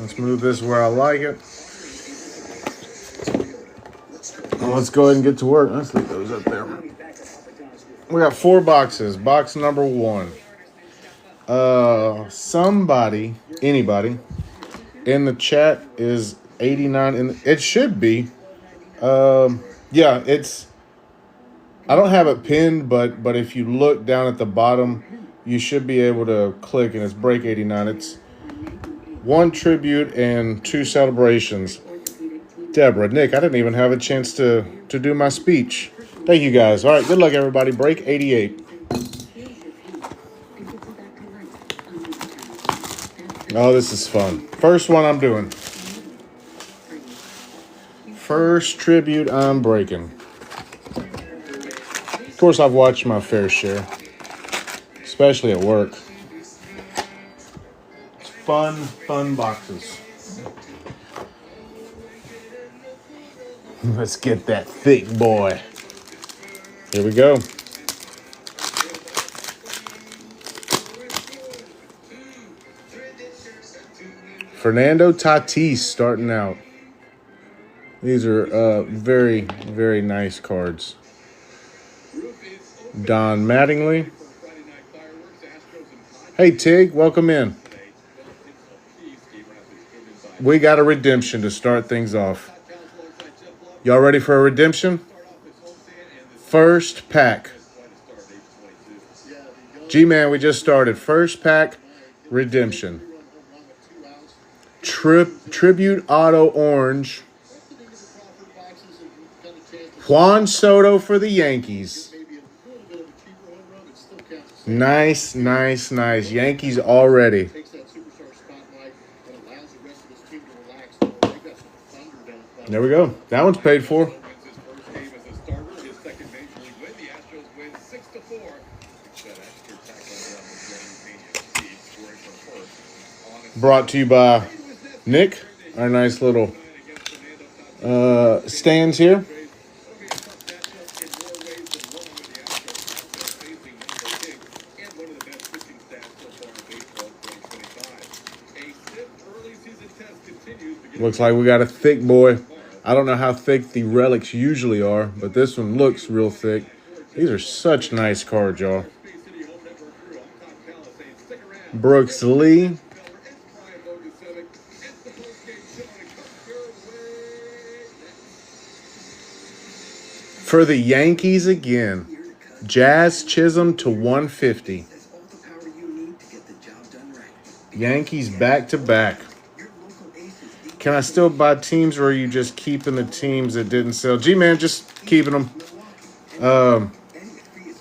Let's move this where I like it. Well, let's go ahead and get to work. Let's leave those up there. We got 4 boxes. Box number 1. Anybody in the chat is 89. And it should be. Yeah, it's. I don't have it pinned, but if you look down at the bottom, you should be able to click, and it's break 89. It's 1 tribute and 2 celebrations. Deborah, Nick, I didn't even have a chance to do my speech. Thank you guys. All right, good luck, everybody. Break 88. Oh, this is fun. First one I'm doing. First tribute I'm breaking. Of course, I've watched my fair share, especially at work. It's fun boxes. Let's get that thick boy. Here we go. Fernando Tatis starting out. These are very, very nice cards. Don Mattingly. Hey, Tig, welcome in. We got a redemption to start things off. Y'all ready for a redemption? First pack. G-Man, we just started. First pack, redemption. Tribute auto orange. Juan Soto for the Yankees. Nice. Yankees already. There we go. That one's paid for. Brought to you by Nick, our nice little stands here. Looks like we got a thick boy. I don't know how thick the relics usually are, but this one looks real thick. These are such nice cards, y'all. Brooks Lee. For the Yankees again, Jazz Chisholm to 150. Yankees back-to-back. Can I still buy teams, or are you just keeping the teams that didn't sell? G-Man, just keeping them.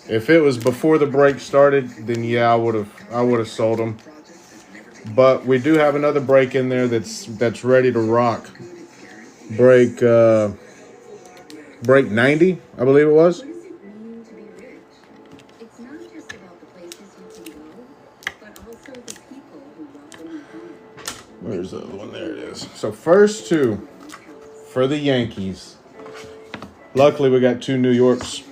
If it was before the break started, then yeah, I would have sold them. But we do have another break in there that's ready to rock. Break 90, I believe it was. Where's the other one? There it is. So first 2 for the Yankees. Luckily, we got 2 New Yorks.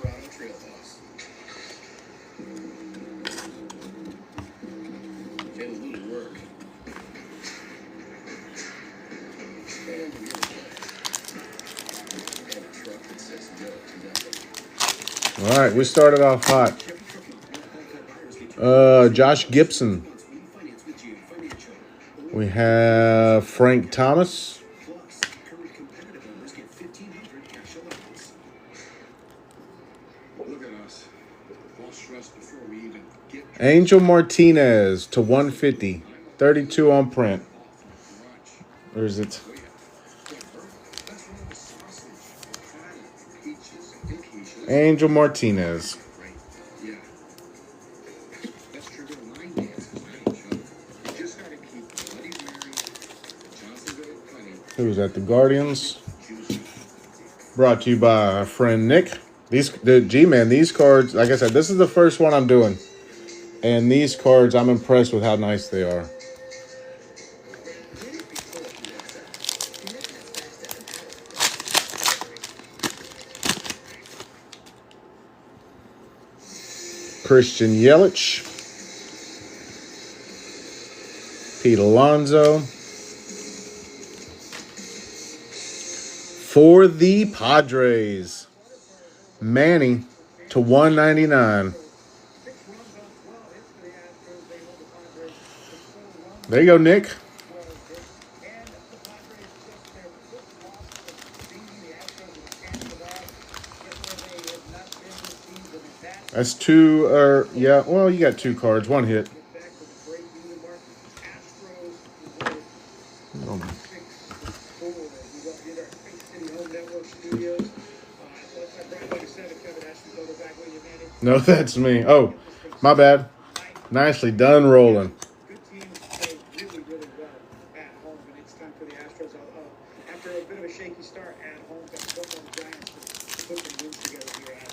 All right, we started off hot. Josh Gibson. We have Frank Thomas. Angel Martinez to 150. 32 on print. Or is it? Angel Martinez. Who's at the Guardians? Brought to you by our friend Nick. G-Man, these cards, like I said, this is the first one I'm doing. And these cards, I'm impressed with how nice they are. Christian Yelich. Pete Alonso. For the Padres, Manny to 199. There you go, Nick. That's two, yeah, well, you got 2 cards, 1 hit. No, that's me. Oh, my bad. Nicely done rolling. After a bit of a shaky start at home, got one on the Giants to put some wins together here at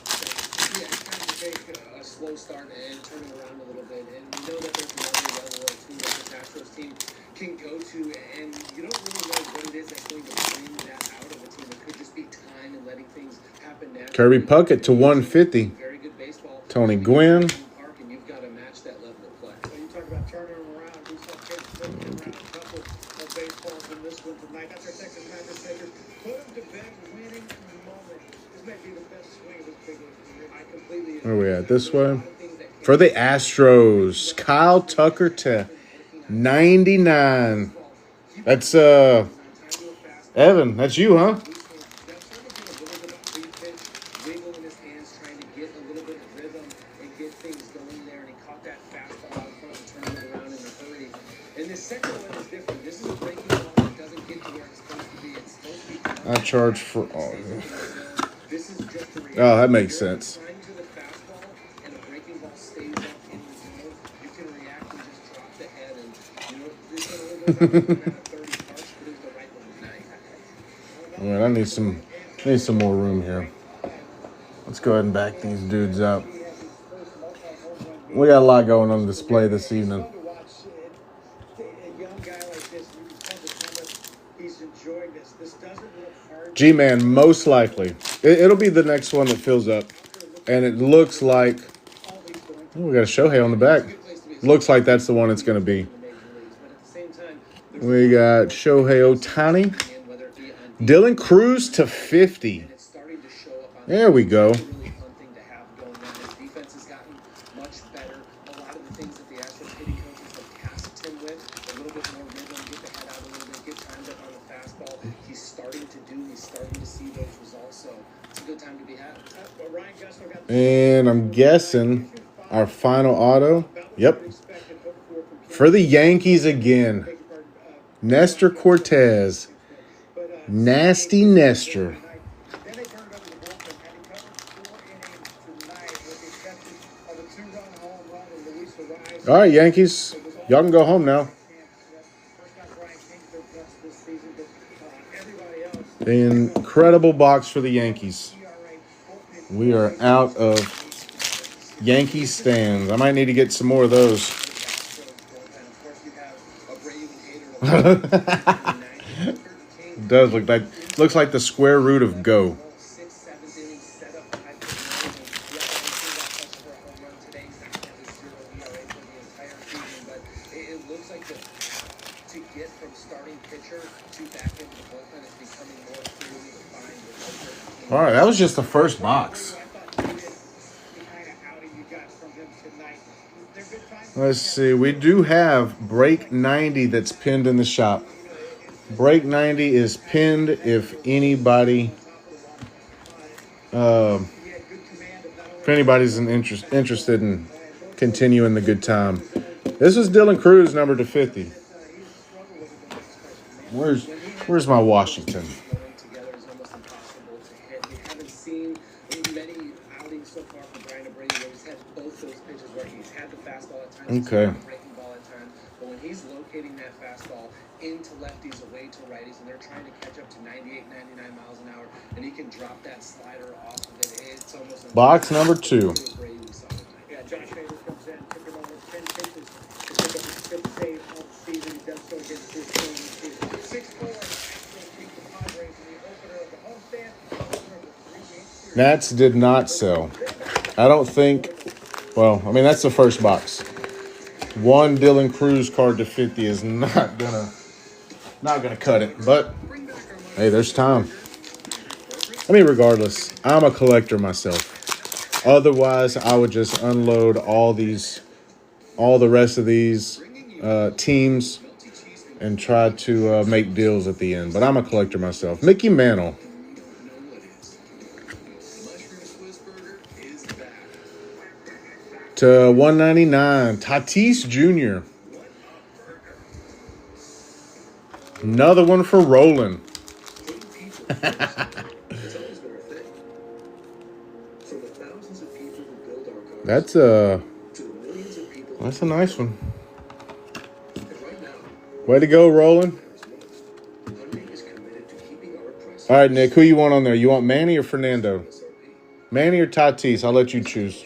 yeah, it's time to take a slow start and turn it around a little bit. And we know that there's another level or two that this Astros team can go to, and you don't really know what it is that's going to bring that out of a team. It could just be time and letting things happen naturally. Kirby Puckett to 150. Very good baseball. Tony Gwynn. And you've got to match that level of play. So you talk about turning them around. We saw kids flipping around a couple of baseballs in this one tonight. That's our Texas Rangers Lakers. Put them to bed, winning moment. This may be the best swing of this big league career. I completely agree. Where are we at? This way? For the Astros, Kyle Tucker to 99. That's, Evan, that's you, huh? I charge for all. Oh, that makes sense. Man, I need some more room here. Let's go ahead and back these dudes up. We got a lot going on display this evening. G-Man, most likely. It'll be the next one that fills up. And it looks like... Oh, we got a Shohei on the back. Looks like that's the one it's going to be. We got Shohei Ohtani. Dylan Cruz to 50. There we go. And I'm guessing our final auto. Yep. For the Yankees again. Nestor Cortez. Nasty Nestor. All right, Yankees. Y'all can go home now. Incredible box for the Yankees. We are out of Yankee stands. I might need to get some more of those. It does look like, looks like the square root of go. All right, that was just the first box. Let's see. We do have Break 90 that's pinned in the shop. Break 90 is pinned if anybody's interested in continuing the good time. This is Dylan Cruz, number to 50. Where's my Washington? Okay. But when he's locating that fastball into lefties, away to righties, and they're trying to catch up to 98, 99 miles an hour, and he can drop that slider off of it, it's almost... Box number 2. Yeah, Josh Favors comes in, took him over 10 pitches to pick up his 5th save of the season. He does so against his team this season. 6-4, Astros beat the Padres in the opener of the homestand. Nats did not sell. I don't think... Well, I mean, that's the first box. One Dylan Cruz card to 50 is not gonna cut it. But hey, there's time. I mean, regardless, I'm a collector myself. Otherwise, I would just unload all the rest of these teams and try to make deals at the end. But I'm a collector myself. Mickey Mantle to 199. Tatis Jr. Another one for Roland. That's a nice one. Way to go, Roland. All right, Nick, who you want on there? You want Manny or Fernando? Manny or Tatis? I'll let you choose.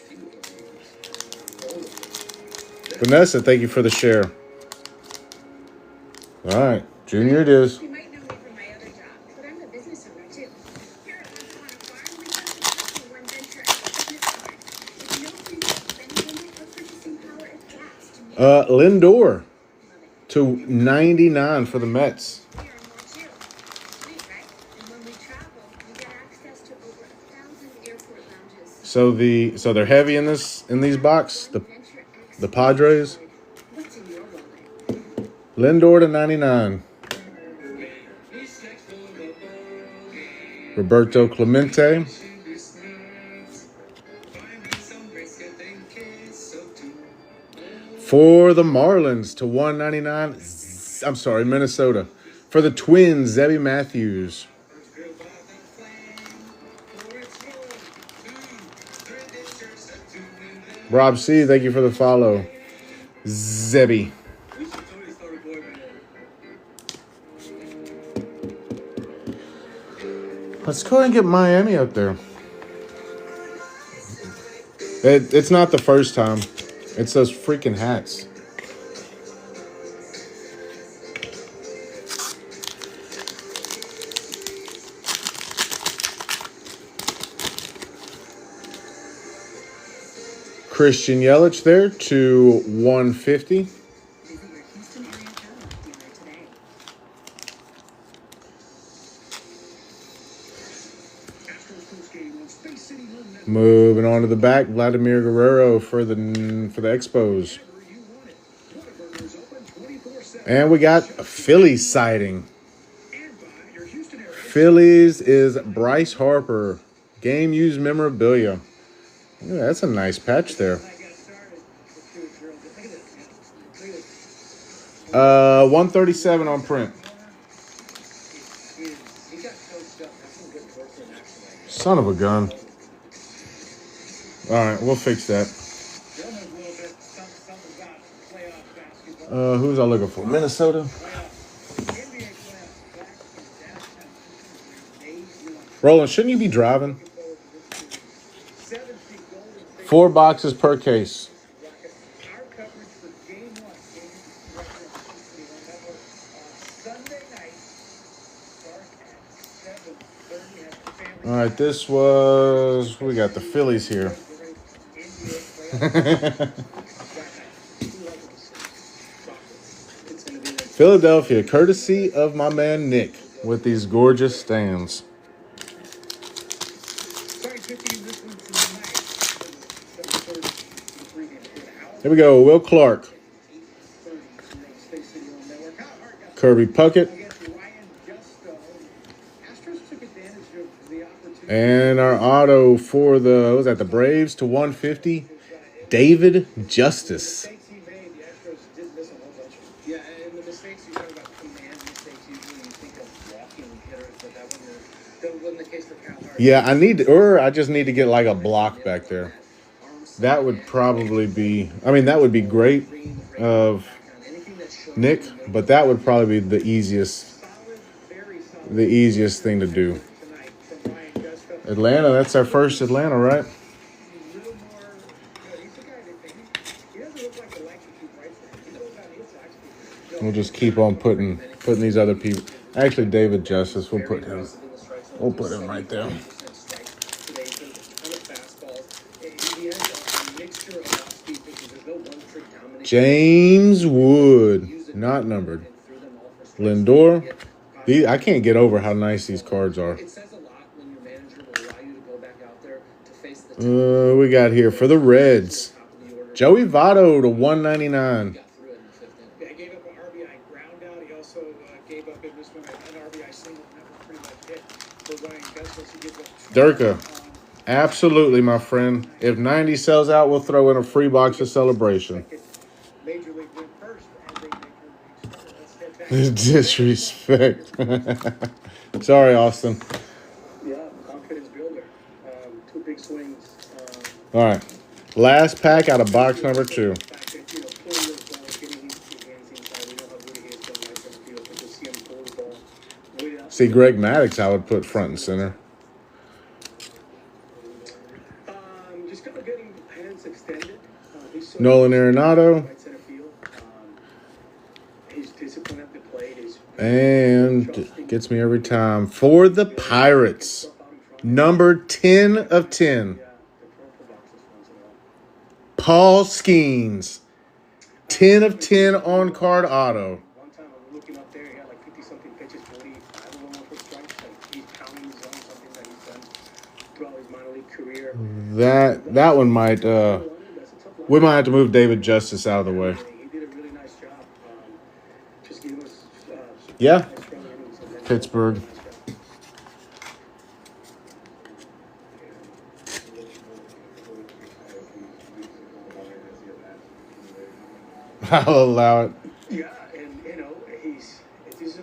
Vanessa, thank you for the share. All right, Junior it is. You might know me from my other job, but I'm a business owner too. Here at Once Upon a Farm, we focus on one venture at a business card. With no previous spending limit or purchasing power if that's to me. Lindor to 99 for the Mets. We are more too. Sweet, right? And when we travel, we get access to over 1,000 airport lounges. So they're heavy in these box. The Padres. What's in your wallet? Lindor to 99. Roberto Clemente. For the Marlins to 199. I'm sorry, Minnesota. For the Twins, Zebby Matthews. Rob C, thank you for the follow. Zebby. Let's go ahead and get Miami up there. It's not the first time. It's those freaking hats. Christian Yelich there to 150. Moving on to the back, Vladimir Guerrero for the Expos. And we got a Phillies sighting. Phillies is Bryce Harper. Game used memorabilia. Yeah, that's a nice patch there. 137 on print. Son of a gun. All right, we'll fix that. Who's I looking for? Minnesota? Roland, shouldn't you be driving? 4 boxes per case. All right, this was, we got the Phillies here. Philadelphia, courtesy of my man Nick with these gorgeous stands. Here we go, Will Clark. Kirby Puckett. And our auto for the Braves to 150, David Justice. Yeah, I just need to get like a block back there. That would probably be, that would be great of Nick, but that would probably be the easiest thing to do. Atlanta, that's our first Atlanta, right? We'll just keep on putting these other people. Actually, David Justice, we'll put him right there. James Wood, not numbered. Lindor. I can't get over how nice these cards are. We got here for the Reds, Joey Votto to 199. Got through it in the fifth inning. Yeah, he gave up an RBI ground out. He also gave up in this one an RBI single, and that was pretty much it for Ryan Gustos. He gives up Durka. Absolutely, my friend. If 90 sells out, we'll throw in a free box of celebration. Major League win first as a Major League starter. That's Disrespect. Sorry, Austin. Yeah, confidence builder. Two big swings. All right. Last pack out of box number 2. See, Greg Maddux, I would put front and center. Just kind of getting hands extended. Nolan Arenado. Right center field. He's disciplined at the plate. And gets me every time. For the Pirates, number 10 of 10. Paul Skenes. 10 of 10 on card auto. One time I'm looking up there, he had like 50-something pitches, 45 of them for strikes. Like he's pounding his zone, something that he's done throughout his minor league career. That one might, we might have to move David Justice out of the way. He did a really nice job. Just giving us Yeah. nice strong innings and then- Pittsburgh. I'll allow it. Yeah, and you know, this is a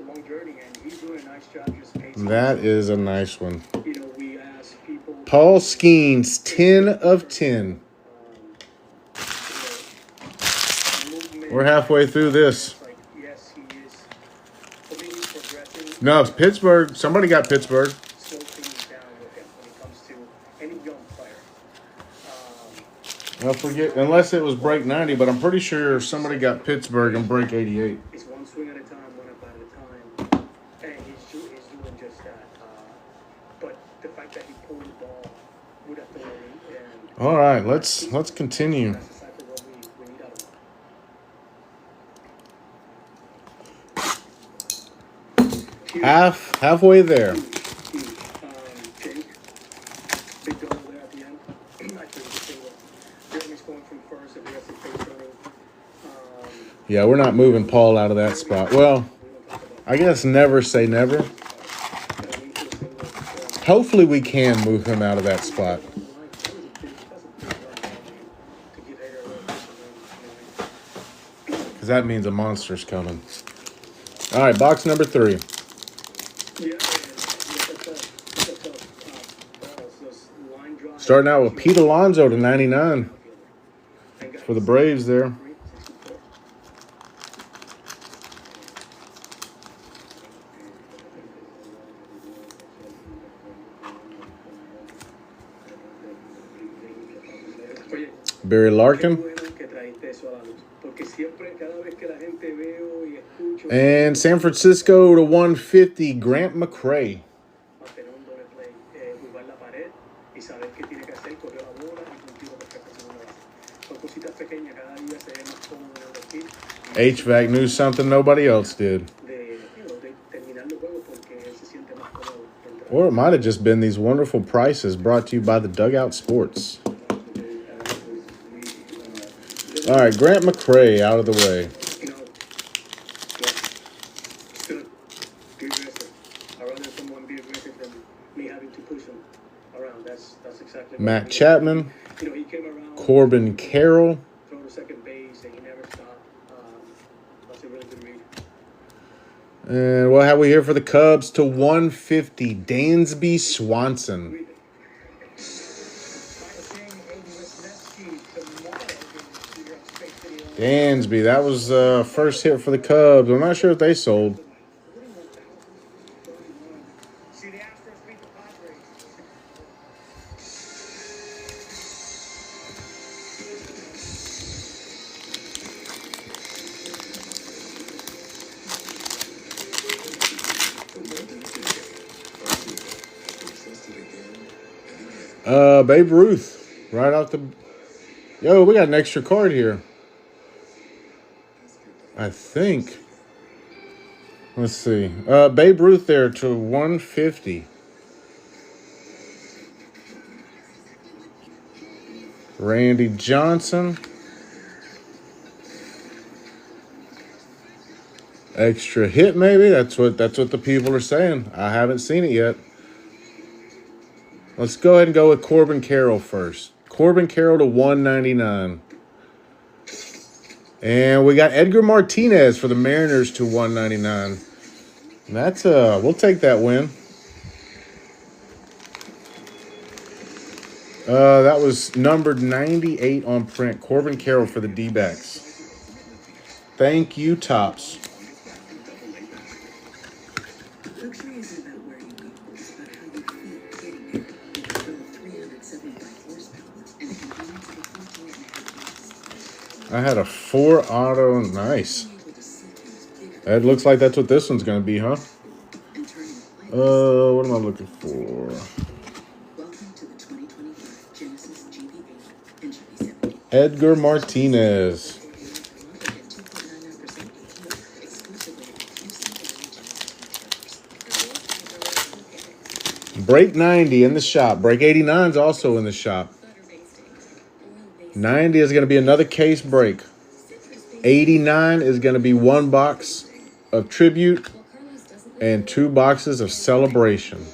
long journey, and he's doing a nice job just pacing. That is a nice one. You know, we ask people. Paul Skenes, 10 of 10. We're halfway through this. Like, yes, he is. I think he's progressing. No, it's Pittsburgh. Somebody got Pittsburgh. Slow things down with him when it comes to any young player. I'll forget, unless it was break 90, but I'm pretty sure somebody got Pittsburgh and break 88. It's one swing at a time, one up at a time, and he's doing just that. But the fact that he pulled the ball with authority and All right, let's continue. that's exactly what we need out of him. Halfway there. Jake, big double there at the end. I think the single. Jeremy's going from first, and the rest of base running. Yeah, we're not moving Paul out of that spot. Well, I guess never say never. Hopefully we can move him out of that spot. Because that means a monster's coming. All right, box number 3. Starting out with Pete Alonso to 99 for the Braves there. Barry Larkin. And San Francisco to 150, Grant McCray. HVAC knew something nobody else did. Or it might have just been these wonderful prices brought to you by the Dugout Sports. All right, Grant McCray out of the way. Matt Chapman, Corbin Carroll. Throw to second base, and he never stopped. That's a really good read. And what have we here for the Cubs to 150, Dansby Swanson. Dansby, that was first hit for the Cubs. I'm not sure if they sold. See, the Astros beat the Padres. Babe Ruth, right out the... Yo, we got an extra card here. I think. Let's see. Babe Ruth there to 150. Randy Johnson. Extra hit, maybe. That's what the people are saying. I haven't seen it yet. Let's go ahead and go with Corbin Carroll first. Corbin Carroll to 199. And we got Edgar Martinez for the Mariners to 199. And that's we'll take that win. That was numbered 98 on print. Corbin Carroll for the D-backs. Thank you, Tops. I had a 4 auto. Nice. It looks like that's what this one's going to be, huh? What am I looking for? Edgar Martinez. Break 90 in the shop. Break 89 is also in the shop. 90 is going to be another case break. 89 is going to be 1 box of tribute and 2 boxes of celebration.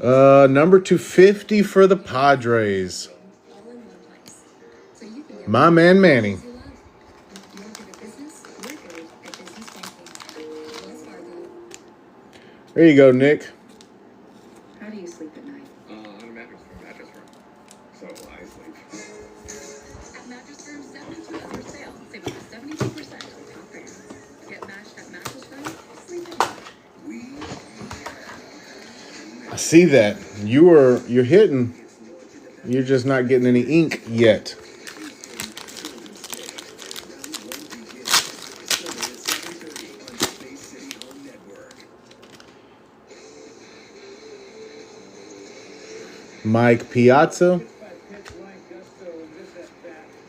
Number 250 for the Padres. My man Manny. There you go, Nick. How do you sleep at night? On a mattress firm. So I sleep. At Mattress Firm, 72 is for sale. Save up to 72% on top brands. Get matched at Mattress Firm. Sleep at night. I see that. You're hitting. You're just not getting any ink yet. Mike Piazza,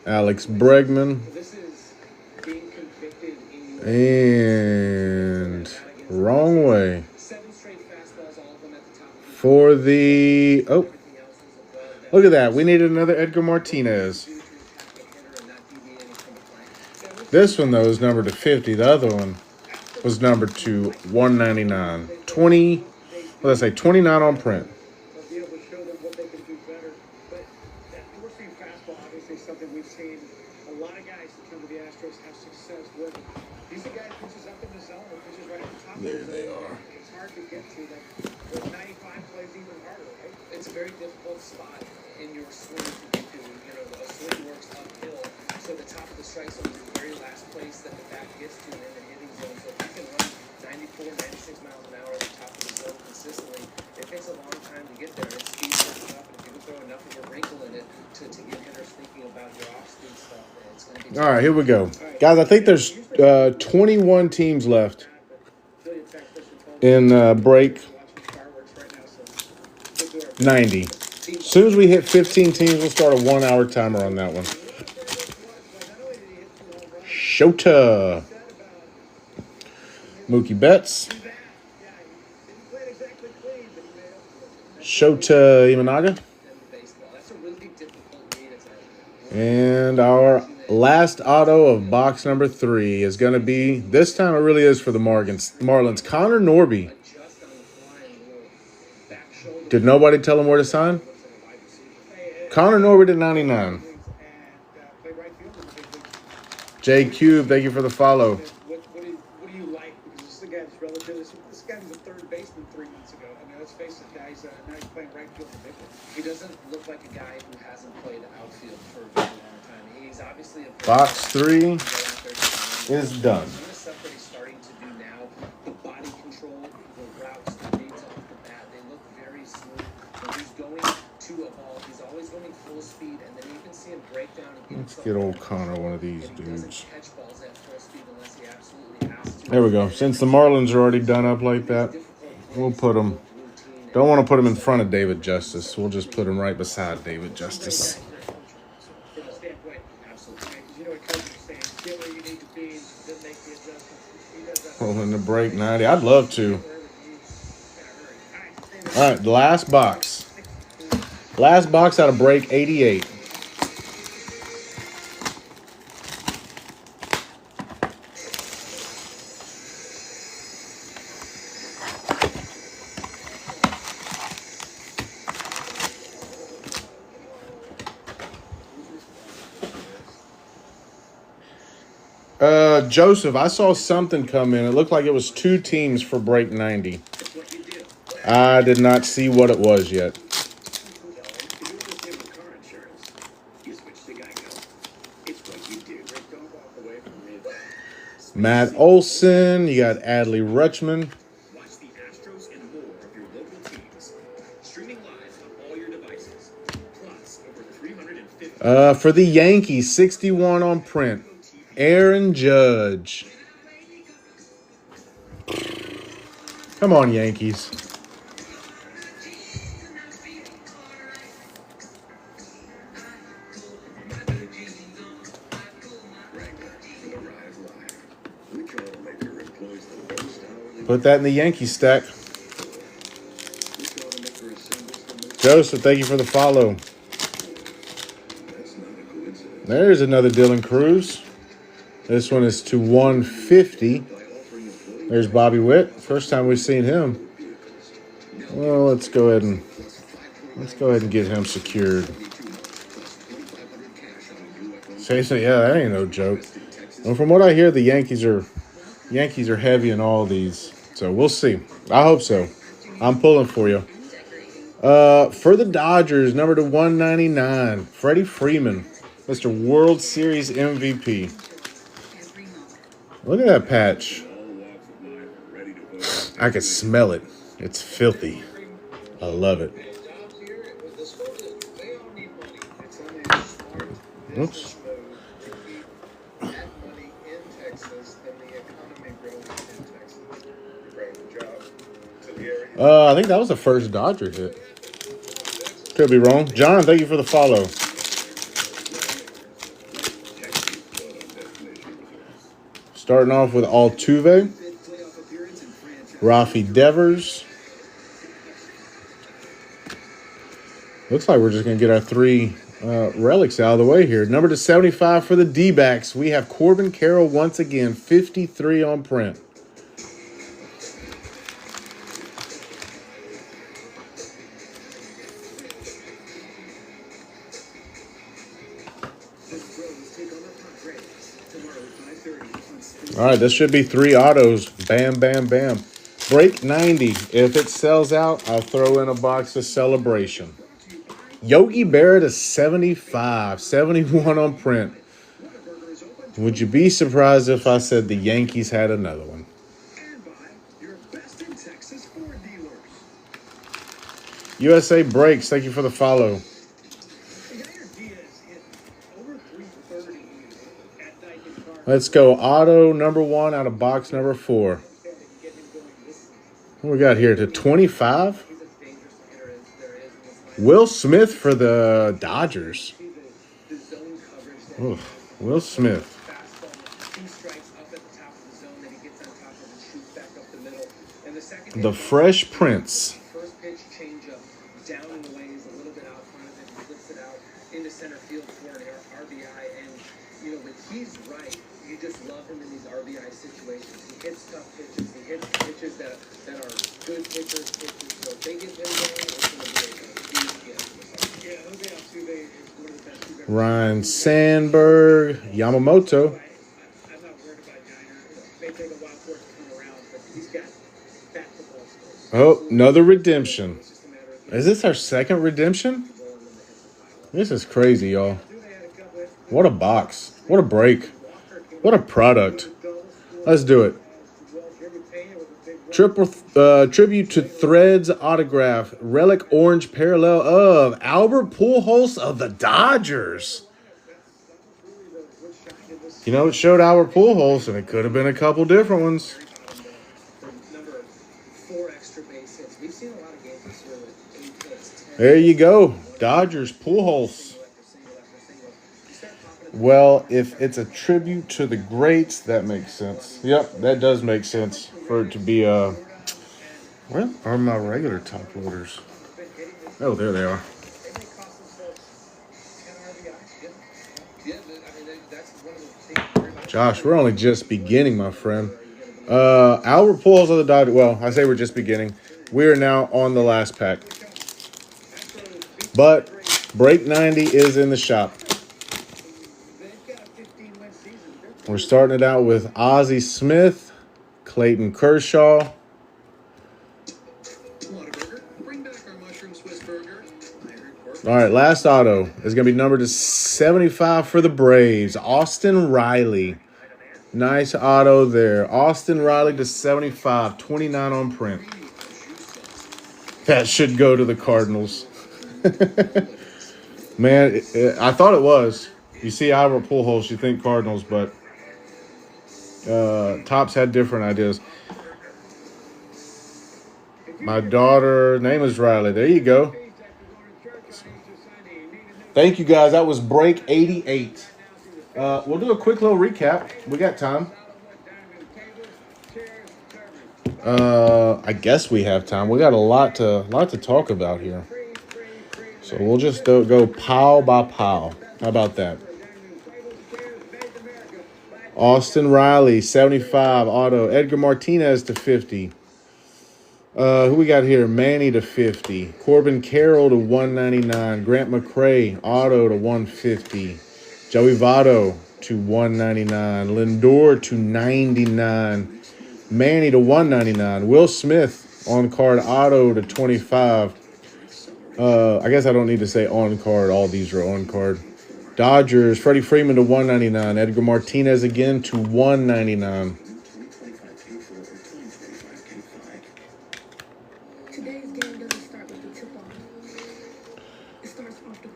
Alex Bregman, and wrong way for the, oh, look at that. We needed another Edgar Martinez. This one, though, is numbered to 50. The other one was numbered to 199. 20, what did I say, 29 on print. Something we've seen a lot of guys that come to the Astros have success with. These are guys pitches up in the zone, pitches right at the top. There they are. It's hard to get to them. With 95 plays even harder, right? It's a very difficult spot in your swing to get to. You know, a swing works uphill, so the top of the strike zone is the very last place that the bat gets to in the hitting zone. So if you can run 94, 96 miles an hour at the top of the zone consistently, it takes a long time to get there. It speeds it up, and if you can throw enough of a wrinkle in it to get hitters thinking about your off-speed stuff, it's going to be. All right, here we go. Guys, I think there's 21 teams left in break 90. As soon as we hit 15 teams, we'll start a 1-hour timer on that one. Shota. Mookie Betts. Shota Imanaga. And our last auto of box number 3 is going to be, this time it really is for the Marlins. Connor Norby. Did nobody tell him where to sign? Connor Norby to 99. J Cube, thank you for the follow. What do you like? Because this is a guy that's relatively. This guy was a third baseman 3 months ago. I mean, let's face it, guys. Now he's playing right field in Midland. He doesn't look like a guy who hasn't played outfield for a very long time. He's obviously a Box 3 is done. Some of the stuff that he's starting to do now, the body control, the routes, the reads off the bat, they look very smooth. When he's going to a ball, he's always going full speed, and then you can see him break down. Let's get old Connor one of these and he doesn't dudes. catch balls at full speed unless he absolutely has to. There we go. Since the Marlins are already done up like that, we'll put them. Don't want to put him in front of David Justice. We'll just put him right beside David Justice. From a standpoint, absolutely. Because you know what coaches are saying. Get where you need to be, then make the adjustments. He does that. Rolling the break 90. I'd love to. All right, the last box. Last box out of break 88. Joseph, I saw something come in. It looked like it was 2 teams for break 90. It's what you do. I did not see what it was yet. If you want to save on car insurance, you switch to Geico. It's what you do. Rick, don't walk away from me. Matt Olson, you got Adley Rutschman. Watch the Astros and more of your local teams. Streaming live on all your devices. Plus, over 350 For the Yankees, 61 on print. Aaron Judge. Come on, Yankees. Put that in the Yankee stack. Joseph, thank you for the follow. There's another Dylan Cruz. This one is to 150. There's Bobby Witt. First time we've seen him. Well, let's go ahead and get him secured. Seriously, yeah, that ain't no joke. Well, from what I hear, the Yankees are heavy in all these. So we'll see. I hope so. I'm pulling for you. For the Dodgers, number to 199, Freddie Freeman, Mr. World Series MVP. Look at that patch. I can smell it. It's filthy. I love it. Oops. I think that was the first Dodger hit. Could be wrong. John, thank you for the follow. Starting off with Altuve, Rafi Devers. Looks like we're just going to get our 3 relics out of the way here. Number to 75 for the D-backs. We have Corbin Carroll once again, 53 on print. All right, this should be 3 autos. Bam, bam, bam. Break 90. If it sells out, I'll throw in a box of Celebration. Yogi Berra to 75. 71 on print. Would you be surprised if I said the Yankees had another one? USA Breaks, thank you for the follow. Let's go auto number 1 out of box number 4. What we got here to 25? Will Smith for the Dodgers. Ooh, Will Smith. The Fresh Prince. First pitch changeup down and away is a little bit out front of it. He flips it out into center field for an RBI. And, you know, when he's right, you just love him in these RBI situations. He hits tough pitches. He hits pitches that are good pitchers. So if they get him going, it's going to be a huge game. Yeah, Jose Altuve is one of the best you've ever seen. Ryan Sandberg, Yamamoto. I'm not worried about Giner. It may take a while for it to come around, but he's got back to ball skills. Oh, another redemption. Is this our second redemption? This is crazy, y'all. What a box. What a break. What a product. Let's do it. Tribute to Threads autograph. Relic orange parallel of Albert Pujols of the Dodgers. You know, it showed Albert Pujols, and it could have been a couple different ones. Number 4 extra base hits. We've seen a lot of games this year with 8 hits. There you go. Dodgers Pujols. Well, if it's a tribute to the greats, that makes sense. Yep, that does make sense for it to be where are my regular top loaders? Oh, there they are. Josh, we're only just beginning, my friend. Albert Pujols of the Dodgers. Well, I say we're just beginning. We are now on the last pack. But break 90 is in the shop. We're starting it out with Ozzie Smith, Clayton Kershaw. All right, last auto is going to be numbered to 75 for the Braves. Austin Riley. Nice auto there. Austin Riley to 75, 29 on print. That should go to the Cardinals. Man, I thought it was. You see Albert Pujols, you think Cardinals, but Topps had different ideas. My daughter, name is Riley. There you go. Thank you, guys. That was break 88. We'll do a quick little recap. We got time. I guess we have time. We got a lot to talk about here. So we'll just go pile by pile. How about that? Austin Riley, 75 auto. Edgar Martinez to 50. Who we got here? Manny to 50. Corbin Carroll to 199. Grant McCray, auto to 150. Joey Votto to 199. Lindor to 99. Manny to 199. Will Smith on card auto to 25. I guess I don't need to say on card. All these are on card. Dodgers, Freddie Freeman to 199. Edgar Martinez again to 199. Today's game doesn't start with the tip-off. It starts off the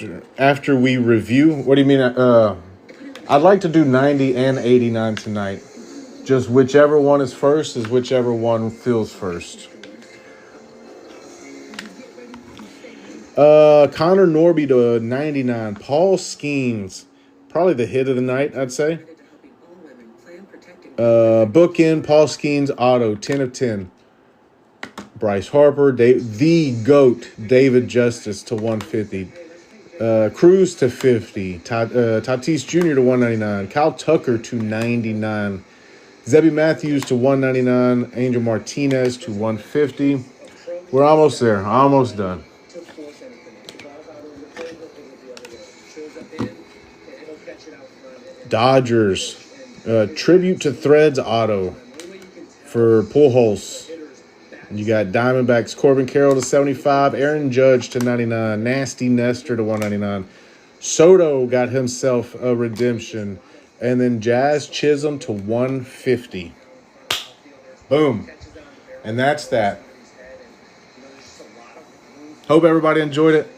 court. After we review, what do you mean? I'd like to do 90 and 89 tonight. Just whichever one is first is whichever one feels first. Connor Norby to 99. Paul Skenes, probably the hit of the night, I'd say. Bookend, Paul Skenes auto, 10 of 10. Bryce Harper, the GOAT, David Justice to 150. Cruz to 50. Tatis Jr. to 199. Kyle Tucker to 99. Zebby Matthews to 199. Angel Martinez to 150. We're almost there. Almost done. Dodgers. Tribute to Threads auto for Pujols. You got Diamondbacks, Corbin Carroll to 75, Aaron Judge to 99, Nasty Nestor to 199. Soto got himself a redemption, and then Jazz Chisholm to 150. Boom. And that's that. Hope everybody enjoyed it.